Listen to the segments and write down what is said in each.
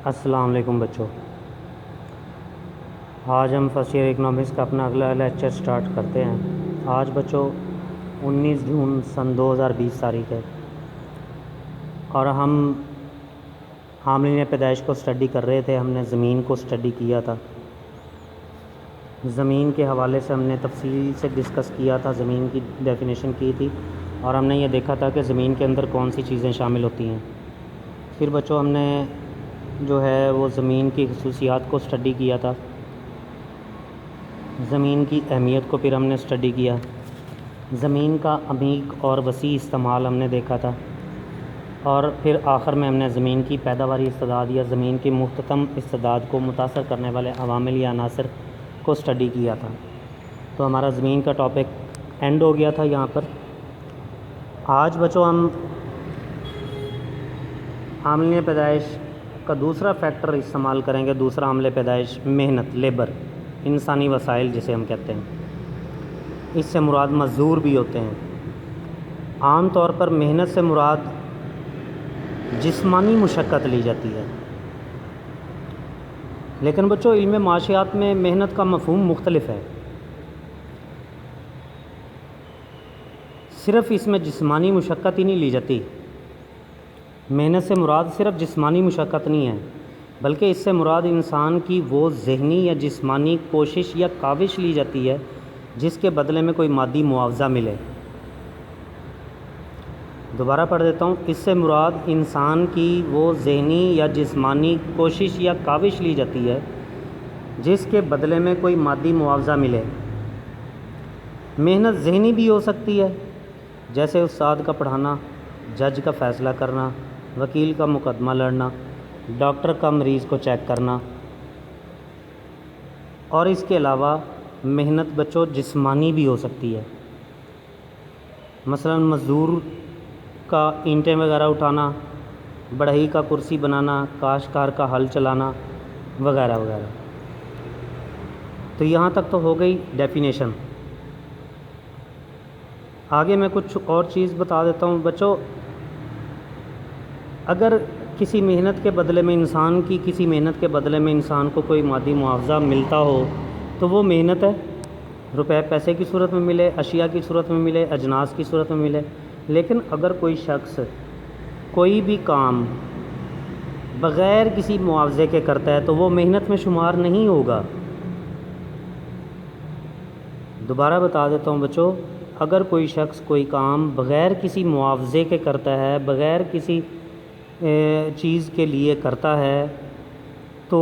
السلام علیکم بچوں، آج ہم فرسٹ ایئر اکنامکس کا اپنا اگلا لیکچر سٹارٹ کرتے ہیں۔ آج بچوں 19 جون سن 2020 تاریخ ہے اور ہم حاملین پیدائش کو سٹڈی کر رہے تھے۔ ہم نے زمین کو سٹڈی کیا تھا، زمین کے حوالے سے ہم نے تفصیل سے ڈسکس کیا تھا، زمین کی ڈیفینیشن کی تھی اور ہم نے یہ دیکھا تھا کہ زمین کے اندر کون سی چیزیں شامل ہوتی ہیں۔ پھر بچوں ہم نے جو ہے وہ زمین کی خصوصیات کو سٹڈی کیا تھا، زمین کی اہمیت کو پھر ہم نے سٹڈی کیا، زمین کا عمیق اور وسیع استعمال ہم نے دیکھا تھا اور پھر آخر میں ہم نے زمین کی پیداواری استعداد یا زمین کی مختتم استعداد کو متاثر کرنے والے عوامل یا عناصر کو سٹڈی کیا تھا۔ تو ہمارا زمین کا ٹاپک اینڈ ہو گیا تھا یہاں پر۔ آج بچوں ہم حاملین پیدائش کا دوسرا فیکٹر استعمال کریں گے، دوسرا عامل پیدائش محنت، لیبر، انسانی وسائل جسے ہم کہتے ہیں۔ اس سے مراد مزدور بھی ہوتے ہیں۔ عام طور پر محنت سے مراد جسمانی مشقت لی جاتی ہے، لیکن بچوں علم معاشیات میں محنت کا مفہوم مختلف ہے۔ صرف اس میں جسمانی مشقت ہی نہیں لی جاتی، محنت سے مراد صرف جسمانی مشقت نہیں ہے، بلکہ اس سے مراد انسان کی وہ ذہنی یا جسمانی کوشش یا کاوش لی جاتی ہے جس کے بدلے میں کوئی مادی معاوضہ ملے۔ دوبارہ پڑھ دیتا ہوں، اس سے مراد انسان کی وہ ذہنی یا جسمانی کوشش یا کاوش لی جاتی ہے جس کے بدلے میں کوئی مادی معاوضہ ملے۔ محنت ذہنی بھی ہو سکتی ہے، جیسے استاد کا پڑھانا، جج کا فیصلہ کرنا، وکیل کا مقدمہ لڑنا، ڈاکٹر کا مریض کو چیک کرنا، اور اس کے علاوہ محنت بچوں جسمانی بھی ہو سکتی ہے، مثلا مزدور کا اینٹیں وغیرہ اٹھانا، بڑھئی کا کرسی بنانا، کاشتکار کا ہل چلانا وغیرہ وغیرہ۔ تو یہاں تک تو ہو گئی ڈیفینیشن۔ آگے میں کچھ اور چیز بتا دیتا ہوں بچوں۔ اگر کسی محنت کے بدلے میں کسی محنت کے بدلے میں انسان کو کوئی مادی معاوضہ ملتا ہو تو وہ محنت ہے، روپے پیسے کی صورت میں ملے، اشیاء کی صورت میں ملے، اجناس کی صورت میں ملے۔ لیکن اگر کوئی شخص کوئی بھی کام بغیر کسی معاوضے کے کرتا ہے تو وہ محنت میں شمار نہیں ہوگا۔ دوبارہ بتا دیتا ہوں بچوں، اگر کوئی شخص کوئی کام بغیر کسی معاوضے کے کرتا ہے، بغیر کسی چیز کے لیے کرتا ہے، تو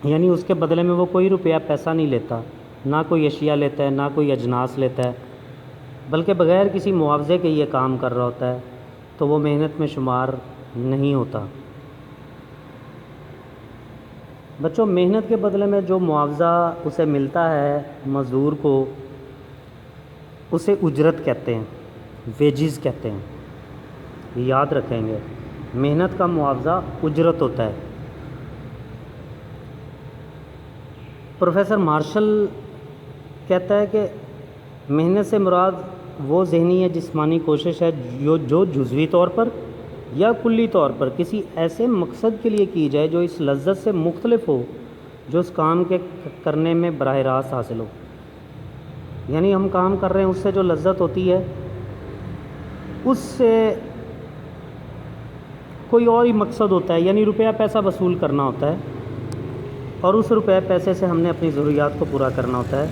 یعنی اس کے بدلے میں وہ کوئی روپیہ پیسہ نہیں لیتا، نہ کوئی اشیاء لیتا ہے، نہ کوئی اجناس لیتا ہے، بلکہ بغیر کسی معاوضے کے یہ کام کر رہا ہوتا ہے، تو وہ محنت میں شمار نہیں ہوتا۔ بچوں محنت کے بدلے میں جو معاوضہ اسے ملتا ہے مزدور کو، اسے اجرت کہتے ہیں، ویجز کہتے ہیں۔ یہ یاد رکھیں گے، محنت کا معاوضہ اجرت ہوتا ہے۔ پروفیسر مارشل کہتا ہے کہ محنت سے مراد وہ ذہنی یا جسمانی کوشش ہے جو جزوی طور پر یا کلی طور پر کسی ایسے مقصد کے لیے کی جائے جو اس لذت سے مختلف ہو جو اس کام کے کرنے میں براہ راست حاصل ہو۔ یعنی ہم کام کر رہے ہیں، اس سے جو لذت ہوتی ہے اس سے کوئی اور ہی مقصد ہوتا ہے، یعنی روپیہ پیسہ وصول کرنا ہوتا ہے اور اس روپے پیسے سے ہم نے اپنی ضروریات کو پورا کرنا ہوتا ہے۔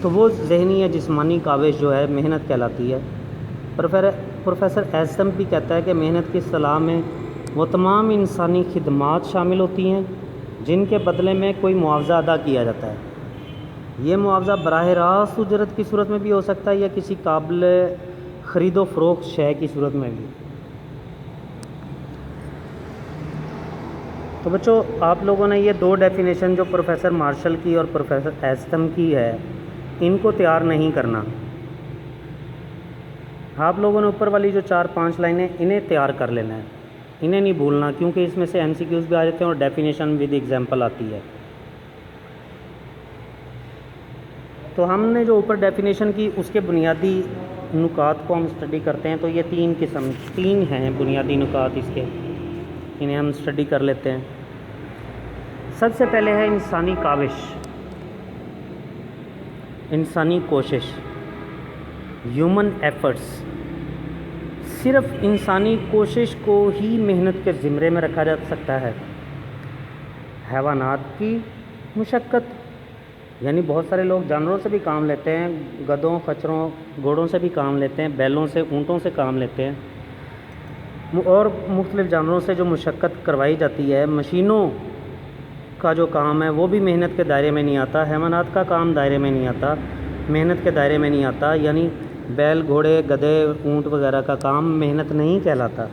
تو وہ ذہنی یا جسمانی کاوش جو ہے محنت کہلاتی ہے۔ پروفیسر ایسٹم بھی کہتا ہے کہ محنت کی اصطلاح میں وہ تمام انسانی خدمات شامل ہوتی ہیں جن کے بدلے میں کوئی معاوضہ ادا کیا جاتا ہے۔ یہ معاوضہ براہ راست اجرت کی صورت میں بھی ہو سکتا ہے یا کسی قابل خرید و فروخت شے کی صورت میں بھی۔ تو بچوں آپ لوگوں نے یہ دو ڈیفینیشن جو پروفیسر مارشل کی اور پروفیسر ایسٹم کی ہے، ان کو تیار نہیں کرنا۔ آپ لوگوں نے اوپر والی جو 4-5 لائنیں انہیں تیار کر لینا ہے، انہیں نہیں بھولنا، کیونکہ اس میں سے MCQs بھی آ جاتے ہیں اور ڈیفینیشن ود ایگزامپل آتی ہے۔ تو ہم نے جو اوپر ڈیفینیشن کی اس کے بنیادی نکات کو ہم اسٹڈی کرتے ہیں۔ تو یہ تین ہیں بنیادی نکات اس کے۔ انہیں ہم اسٹڈی کر لیتے ہیں۔ سب سے پہلے ہے انسانی کاوش، انسانی کوشش، ہیومن ایفرٹس۔ صرف انسانی کوشش کو ہی محنت کے زمرے میں رکھا جا سکتا ہے۔ حیوانات کی مشقت، یعنی بہت سارے لوگ جانوروں سے بھی کام لیتے ہیں، گدھوں، خچروں، گھوڑوں سے بھی کام لیتے ہیں، بیلوں سے، اونٹوں سے کام لیتے ہیں، اور مختلف جانوروں سے جو مشقت کروائی جاتی ہے۔ مشینوں کا جو کام ہے وہ بھی محنت کے دائرے میں نہیں آتا، حیوانات کا کام دائرے میں نہیں آتا، محنت کے دائرے میں نہیں آتا، یعنی بیل، گھوڑے، گدھے، اونٹ وغیرہ کا کام محنت نہیں کہلاتا۔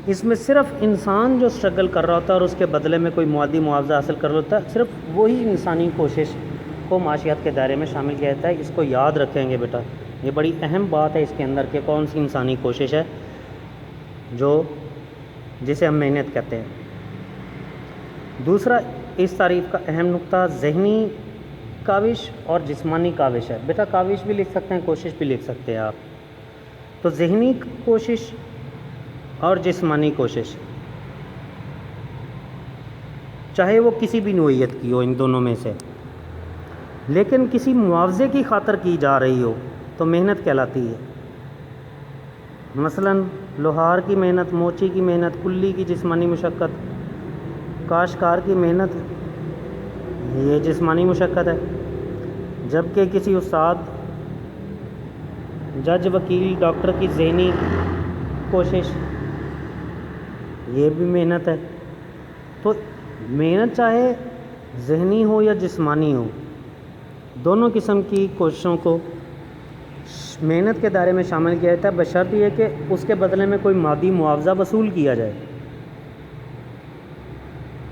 اس میں صرف انسان جو اسٹرگل کر رہا ہوتا ہے اور اس کے بدلے میں کوئی مادی معاوضہ حاصل کر رہا ہوتا ہے، صرف وہی انسانی کوشش کو معاشیات کے دائرے میں شامل کیا جاتا ہے۔ اس کو یاد رکھیں گے بیٹا، یہ بڑی اہم بات ہے اس کے اندر کہ کون سی انسانی کوشش ہے جسے ہم محنت کہتے ہیں۔ دوسرا اس تعریف کا اہم نقطہ ذہنی کاوش اور جسمانی کاوش ہے۔ بیٹا کاوش بھی لکھ سکتے ہیں، کوشش بھی لکھ سکتے ہیں آپ۔ تو ذہنی کوشش اور جسمانی کوشش، چاہے وہ کسی بھی نوعیت کی ہو ان دونوں میں سے، لیکن کسی معاوضے کی خاطر کی جا رہی ہو تو محنت کہلاتی ہے۔ مثلا لوہار کی محنت، موچی کی محنت، کلی کی جسمانی مشقت، کاشتکار کی محنت، یہ جسمانی مشقت ہے۔ جبکہ کسی استاد، جج، وکیل، ڈاکٹر کی ذہنی کوشش، یہ بھی محنت ہے۔ تو محنت چاہے ذہنی ہو یا جسمانی ہو، دونوں قسم کی کوششوں کو محنت کے دائرے میں شامل کیا جاتا ہے، بشرط یہ کہ اس کے بدلے میں کوئی مادی معاوضہ وصول کیا جائے۔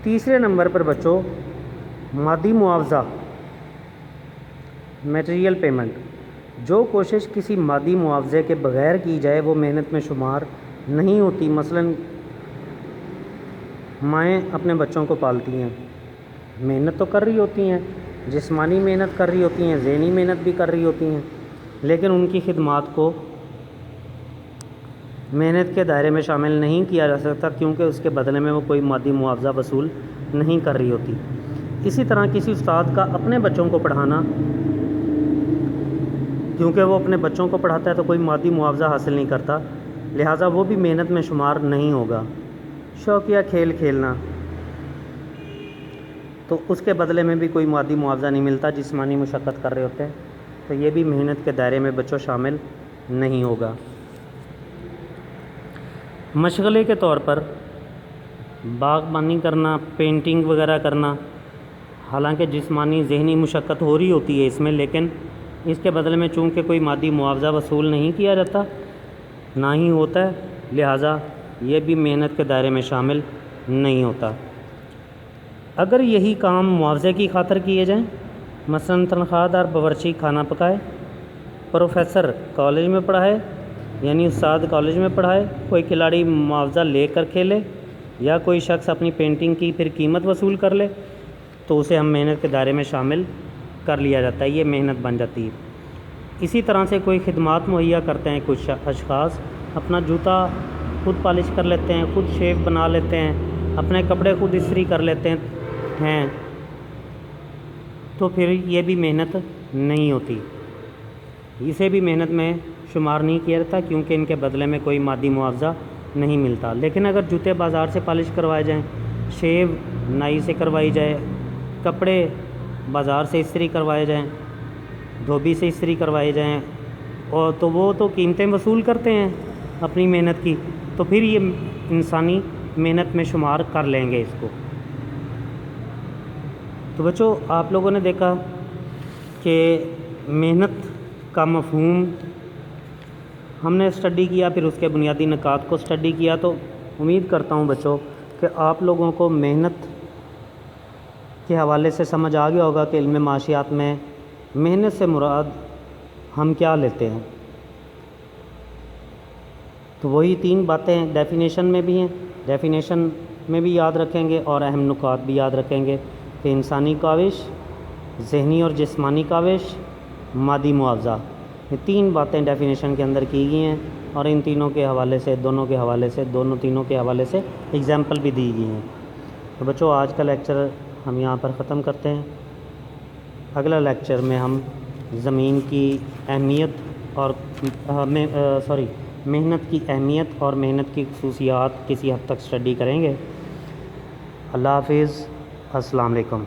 تیسرے نمبر پر بچوں مادی معاوضہ، میٹیریل پیمنٹ۔ جو کوشش کسی مادی معاوضے کے بغیر کی جائے وہ محنت میں شمار نہیں ہوتی۔ مثلا مائیں اپنے بچوں کو پالتی ہیں، محنت تو کر رہی ہوتی ہیں، جسمانی محنت کر رہی ہوتی ہیں، ذہنی محنت بھی کر رہی ہوتی ہیں، لیکن ان کی خدمات کو محنت کے دائرے میں شامل نہیں کیا جا سکتا کیونکہ اس کے بدلے میں وہ کوئی مادی معاوضہ وصول نہیں کر رہی ہوتی۔ اسی طرح کسی استاد کا اپنے بچوں کو پڑھانا، کیونکہ وہ اپنے بچوں کو پڑھاتا ہے تو کوئی مادی معاوضہ حاصل نہیں کرتا، لہٰذا وہ بھی محنت میں شمار نہیں ہوگا۔ شوقیہ کھیل کھیلنا، تو اس کے بدلے میں بھی کوئی مادی معاوضہ نہیں ملتا، جسمانی مشقت کر رہے ہوتے ہیں، تو یہ بھی محنت کے دائرے میں بچوں شامل نہیں ہوگا۔ مشغلے کے طور پر باغبانی کرنا، پینٹنگ وغیرہ کرنا، حالانکہ جسمانی ذہنی مشقت ہو رہی ہوتی ہے اس میں، لیکن اس کے بدلے میں چونکہ کوئی مادی معاوضہ وصول نہیں کیا جاتا، نہ ہی ہوتا ہے، لہٰذا یہ بھی محنت کے دائرے میں شامل نہیں ہوتا۔ اگر یہی کام معاوضے کی خاطر کیے جائیں، مثلا تنخواہ دار باورچی کھانا پکائے، پروفیسر کالج میں پڑھائے، یعنی استاد کالج میں پڑھائے، کوئی کھلاڑی معاوضہ لے کر کھیلے، یا کوئی شخص اپنی پینٹنگ کی پھر قیمت وصول کر لے، تو اسے ہم محنت کے دائرے میں شامل کر لیا جاتا ہے، یہ محنت بن جاتی ہے۔ اسی طرح سے کوئی خدمات مہیا کرتے ہیں کچھ اشخاص، اپنا جوتا خود پالش کر لیتے ہیں، خود شیو بنا لیتے ہیں، اپنے کپڑے خود استری کر لیتے ہیں، تو پھر یہ بھی محنت نہیں ہوتی، اسے بھی محنت میں شمار نہیں کیا جاتا کیونکہ ان کے بدلے میں کوئی مادی معاوضہ نہیں ملتا۔ لیکن اگر جوتے بازار سے پالش کروائے جائیں، شیو نائی سے کروائی جائے، کپڑے بازار سے استری کروائے جائیں، دھوبی سے استری کروائے جائیں، اور تو وہ تو قیمتیں وصول کرتے ہیں اپنی محنت کی، تو پھر یہ انسانی محنت میں شمار کر لیں گے اس کو۔ تو بچوں آپ لوگوں نے دیکھا کہ محنت کا مفہوم ہم نے اسٹڈی کیا، پھر اس کے بنیادی نکات کو اسٹڈی کیا، تو امید کرتا ہوں بچوں کہ آپ لوگوں کو محنت کے حوالے سے سمجھ آ گیا ہوگا کہ علم معاشیات میں محنت سے مراد ہم کیا لیتے ہیں۔ تو وہی 3 باتیں ڈیفینیشن میں بھی ہیں، ڈیفینیشن میں بھی یاد رکھیں گے اور اہم نکات بھی یاد رکھیں گے کہ انسانی کاوش، ذہنی اور جسمانی کاوش، مادی معاوضہ، یہ 3 باتیں ڈیفینیشن کے اندر کی گئی ہیں، اور ان تینوں کے حوالے سے تینوں کے حوالے سے اگزامپل بھی دی گئی ہیں۔ تو بچوں آج کا لیکچر ہم یہاں پر ختم کرتے ہیں۔ اگلا لیکچر میں ہم زمین کی اہمیت اور محنت کی اہمیت اور محنت کی خصوصیات کسی حد تک اسٹڈی کریں گے۔ اللہ حافظ، السلام علیکم۔